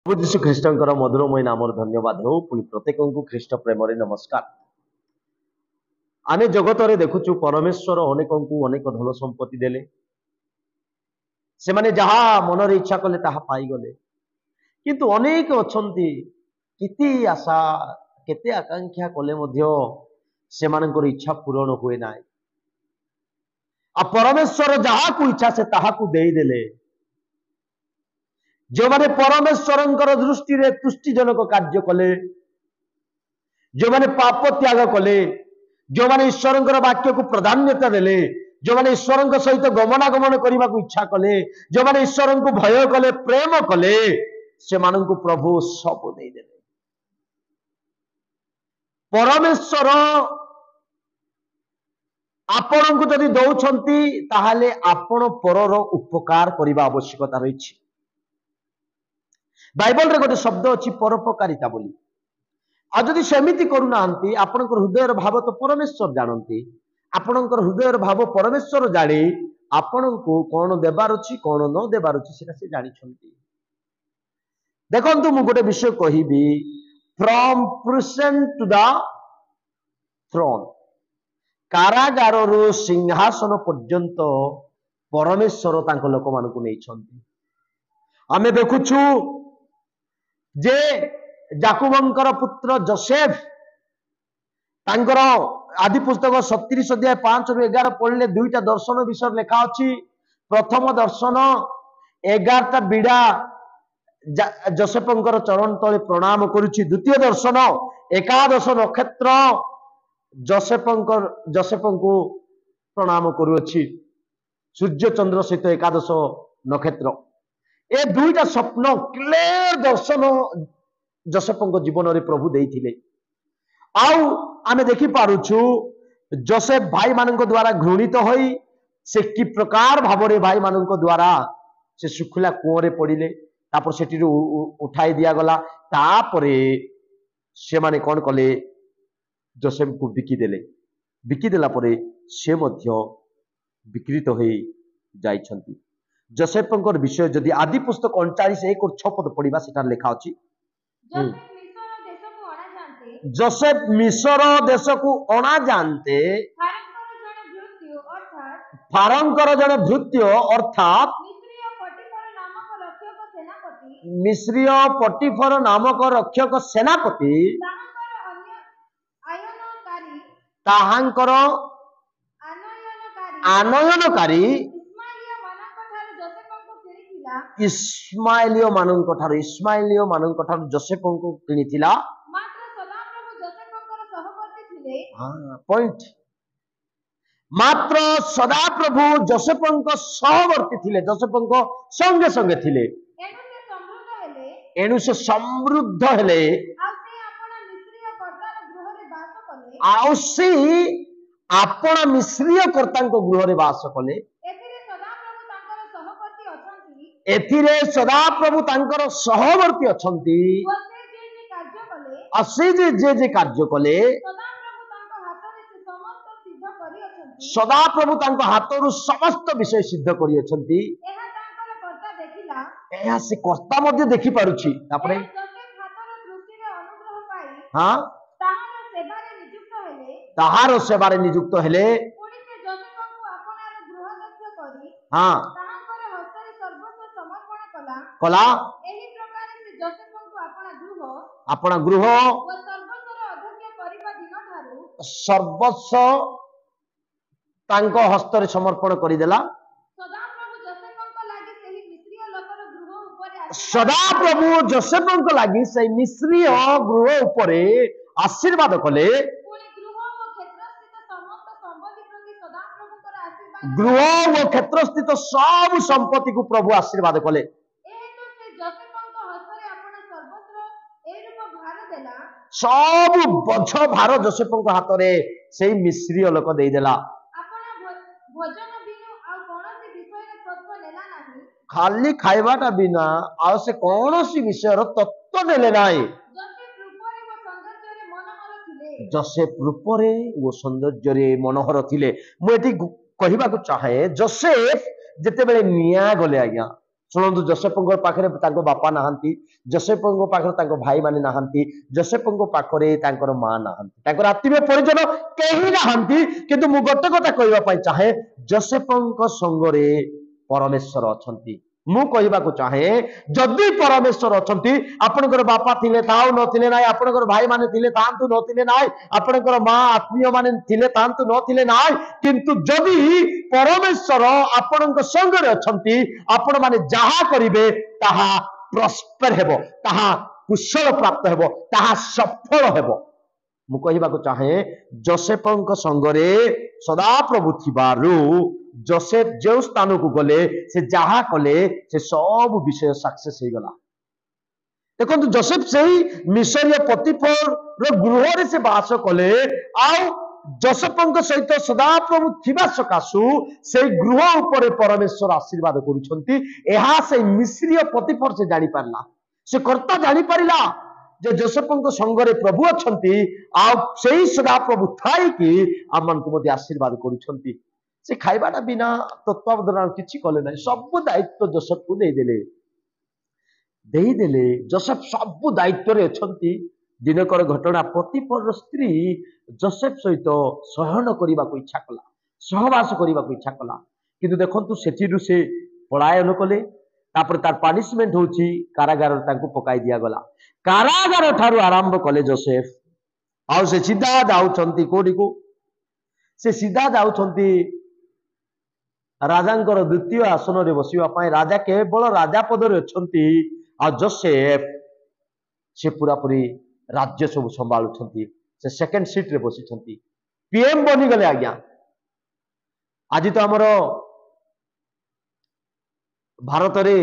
प्रभु जीशु ख्रीष्टर मधुरमय नाम धन्यवाद हो पुणी प्रत्येक को ख्रीष्ट प्रेम नमस्कार। आने जगत रे देखुचु परमेश्वर अनेक को अनेक धन संपत्ति देले से माने जहा मन इच्छा कले ताहा पाई गले किंतु अनेक अछंती किति आशा केते आकांक्षा कले मध्य से मानकर इच्छा पूरण हुए ना आ परमेश्वर जहा को इच्छा से ताहा को देई देले जो माने परमेश्वर दृष्टि रे तुष्टिजनक कार्य कले जो माने पाप त्याग कले जो माने ईश्वर वाक्य को प्राधान्यता देले जो माने ईश्वर सहित गमनागमन करने को इच्छा कले जो माने ईश्वर को भय कले प्रेम कले से मानन को प्रभु सब दे देले। परमेश्वर आपण को जदि दौछंती ताहाले आपण परर उपकार करने आवश्यकता रही। बाइबल रे गोटे शब्द अच्छी परोपकारिता बोली आ जदि सेमिति करूना आपणकर हृदय भाव तो परमेश्वर जानती आपणकर हृदय भाव परमेश्वर जानी आपण को कौन देवार अच्छी कौन न देवार अच्छी से जानी। देखंतु मु गोटे विषय कहिबी from prison to the throne कारागार रु सिंहासन पर्यंत परमेश्वर तांको लोक मानकु नै छंती। आमे देखुछु जे जाकुबंकर पुत्र जोसेफ तांकर आदि पुस्तक 37 अध्याय 5 रु 11 पढ़ले दुईटा दर्शन विषय लिखा अछि। प्रथम दर्शन 11टा बिड़ा जोसेफंकर चरण तले प्रणाम करुछि। द्वितीय दर्शन 11 नक्षत्र जोसेफंको प्रणाम करुछि। सूर्य चंद्र सहित 11 नक्षत्र ए दुईटा स्वप्न क्लियर दर्शन जोसेफंको जीवन रे प्रभु देइथिले। आउ आमे देखि पारुछु जोसेफ भाई मानक द्वारा घृणित होई से कि प्रकार भावरे भाई मानक द्वारा से सुखला कुओं रे पड़िले तापर सेठी उठाई दिया गला तापरे से माने कोन कले जोसेफ को बिकी देला परे से मध्य विकृत होई जाइछंती। जोसेफंकर विषय जदि आदि पुस्तक 39:1 और 6 पद पढ़िबा सेटा लिखा अछि। जोसेफ मिस्र देश को अणा जानते फारंकर जड़े भृत्य अर्थात मिस्रीय पटिफर नामक रक्षक सेनापति ताहांकर आनयनकारी इस्माइलियो मानक ठार जोसेफ को किनिथिला। पॉइंट मात्र सदा प्रभु जोसेफंको सहवर्ती थिले जोसेफंको संगे संगे थिले एनु से समृद्ध हेले आउ से आपण मिस्रीय कर्तांको गृह रे वास कले। एथिरे सदा प्रभु तांकर सहवर्ती अछंती असी जे कार्य कले सदा प्रभु तांको हाथरु समस्त विषय सिद्ध करि अछंती। एहा से कर्ता मध्ये देखि पारुछि तापरे हां ताहार सेवारे नियुक्त हेले हां कला अपना गृह सर्वस्व तांको हस्ତରେ समर्पण करिदेला। सदा प्रभु जोसेफंको लागि से मिस्रीय गृह उपरे आशीर्वाद कले गृह व क्षेत्र स्थित सब संपत्ति को प्रभु आशीर्वाद कले। सब बोझ भार जोसेफंको हाथ रे से मिस्रीय लोक देई देला। खाली खाइबाटा बिना आ से कौनसी विषय तत्व नेले नाई। जोसेफ रूपरे वो सौंदर्य मनोहर थिले। मु एठी कहिबा को चाहे जोसेफ जेते बेले निया गले आज्ञा शुणु जोसेफ पाखे बापा नहांती जोसेफ पाखे भाई माने नहांती जोसेफ पाखे माँ नहांती आत्मीय परिजन कहीं नहांती किंतु मु गोटे कथा कहबा चाहे जोसेफ संगरे परमेश्वर अछंती मु कहबाकू चाहे जदि परमेश्वर अछंती आपनकर बापा थिले थाउ नथिले नाय आपनकर भाई माने थिले थांतु नथिले नाय आपनकर माँ आत्मीय माने थिले थांतु नथिले नाय किंतु जदि परमेश्वर आपनक संगरे अछंती आपण माने जहा करिवे ताहा प्रॉस्पर हेबो ताहा कुशल प्राप्त हेबो ताहा सफल हेबो मु कहबाकू चाहे जोसेफ संगरे सदा प्रभु थिबारु जोसेफ जो स्थान को गले से जहा कले से सब विषय सक्सेस हो गला देखो जोसेफ से ही मिसरीय पतिफर गृह से बास कले आउ जोसेफ सहित सदा प्रभु थिबा सकाशु से गृह उपर परमेश्वर आशीर्वाद करुछंती एहा से मिसरीय पतिफर से जानी पारला से कर्ता जानी पारिला जे जोसेफ संगरे प्रभु अछंती आ सेही सदा प्रभु थाई कि आमन को मध्य आशीर्वाद करुछंती से खाइबाटा बिना तत्वावधान किछि कले नै सब दायित्व जोसेफ को देदेले जोसेफ सब दायित्व रे अछंती दिनकर घटना पतिफर स्त्री जोसेफ सहित सहन करने को इच्छा कला सहवास करने को इच्छा कला किंतु देखंतु सेठिरु से पलायन कले तापर तार पनिशमेंट होची कारागार तांको पकाई दिया गला कारागार ठारू आरंभ कले जोसेफ आउ से सीधा जाउछंती कोडी को से सीधा जाउछंती राजांकर द्वितीय आसन रे बसिवा पाए राजा केवल राजा पद रे अछंती आ जोसेफ से पूरा पूरी राज्य सब संभालुछंती से सेकंड सीट रे बसिछंती पीएम बनी गले आज्ञा आज तो हमर भारत रे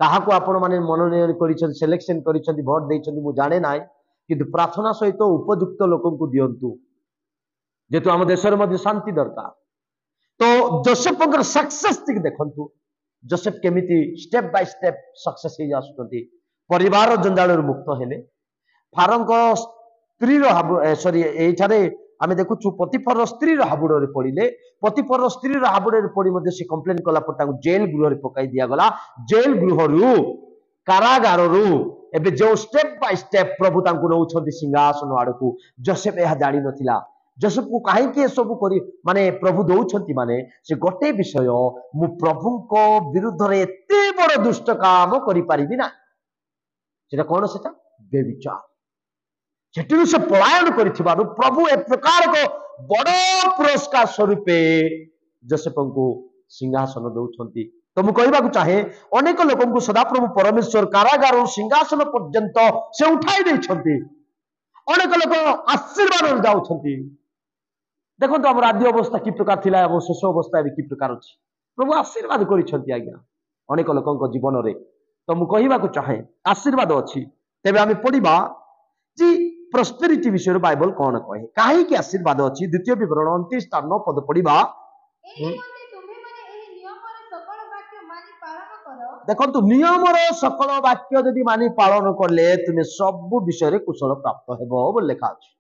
कहा को आपण माने मनोनयन करिछन सिलेक्शन करिछन भोट देइछन मु जाने नाय किंतु प्रार्थना सहित उपयुक्त लोकन को दियंतु जेतु हम देश रे मध्ये शांति दरकार तो जोसेफ सक्सेस टिक देखंतु जोसेफ केमिति स्टेप बाय स्टेप सक्सेस ही आसुछंती परिवार जंजाल मुक्त हेले फारंक स्त्री सॉरी एठारे आमे देखुछु पतिफर स्त्री हाबुड़ रे पड़िले पतिफर स्त्री हाबुड़ रे पड़ी मध्ये से कंप्लेन कला पर ताको जेल गृह रे पकाई दिया गला जेल गृह रु कारागार रु एबे जो स्टेप बाय स्टेप प्रभु ताको नउछंती सिंहासन आड़कू जोसेफ यह जानि नथिला जोसेफ को काहे के सब करी माने प्रभु दउछंती माने से गोटे विषय मु प्रभु को विरुद्ध रे एते बड़ दुष्ट काम करि परिबि ना सेटा कोन सेटा बेविचार सेठू से पलायन करिथिबारु प्रभु ए प्रकार को बड़ पुरस्कार स्वरूप जोसेफ को सिंहासन दउछंती तो मु कहबा को चाहे अनेक लोकन को सदा प्रभु परमेश्वर कारागार सिंहासन पर्यंत से उठाई दैछंती अनेक लोक आशीर्वाद जाउछंती देखो तो हमर आदि अवस्था की प्रकार थिला एवं शेष अवस्था भी की प्रकार अछि प्रभु आशीर्वाद करिछंती आज्ञा अनेक लोकन को जीवन रे तो मु कहबा को चाहे आशीर्वाद अछि तेबे आमे पढिबा जी प्रॉस्पेरिटी विषय बाइबल कौन कहे काहे कि आशीर्वाद अछि द्वितीय विवरण 29 तार 9 पद पढिबा देखो तु नियम रो सकल वाक्य यदि मानी पालन करले तुमे सब विषय रे कुशल प्राप्त हेबो बोली लिखा अछि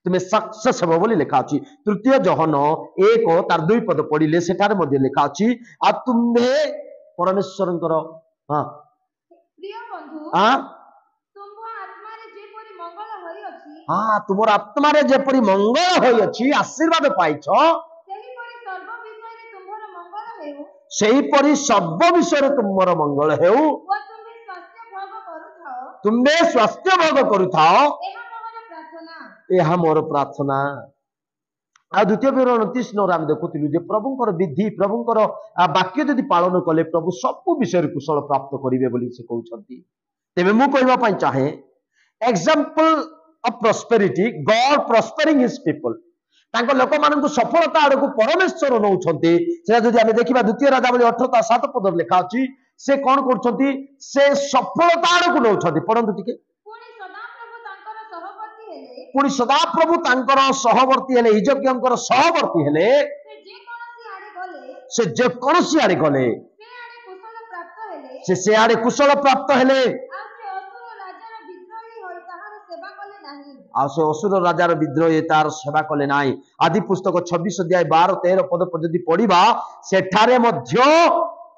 तुमे सक्सेस हेबो बोली लिखा अछि तृतीय जोहन 1 तार 2 पद पढिले सेठार मध्ये लिखा अछि आ तुमे परमेश्वरंकर हां प्रिय बंधु हां हाँ तुम आत्मा रे जेपरी मंगल होई अछि आशीर्वाद पाइछ सेही परी सर्व विषय रे तुमर मंगल हेउ तुमे स्वास्थ्य भोग करुथाओ एहा मोर प्रार्थना आ द्वितीय विवरण 29 नौ राम देखुतिलु जे प्रभुंकर विधि प्रभुंकर वाक्य यदि पालन कले प्रभु सब विषय रे कुशल प्राप्त करिवे बोली से कहउछंती तेबे मु कहबा पई चाहे example of prosperity God prospering his people तांको लोक मानन को सफलता आड़ को परमेश्वर नउछंती सेटा जदि हमें देखिबा द्वितीय राजावली 18 ता 7 पद लिखा अछि से कोन करछंती से सफलता आड़ को नउछंती पढंतु टिके पुनी सदा प्रभु तांकर सहवर्ती हेले हिजकियंकर सहवर्ती हेले से जे कोनसी आड़े गले से आड़े कुशल प्राप्त हेले से असुर राजार विद्रोही तार सेवा कले नाई आदि पुस्तक 26 अध्याय 12 13 पद पर यदि पढ़िबा सेठारे मध्य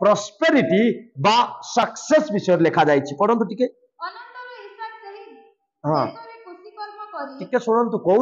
प्रॉस्पेरिटी बा सक्सेस विषय लिखा जाइछि पढंतु टिके अनंतर ईसाक सही हां देशरे कृषि कर्म करी टिके सुनंतु को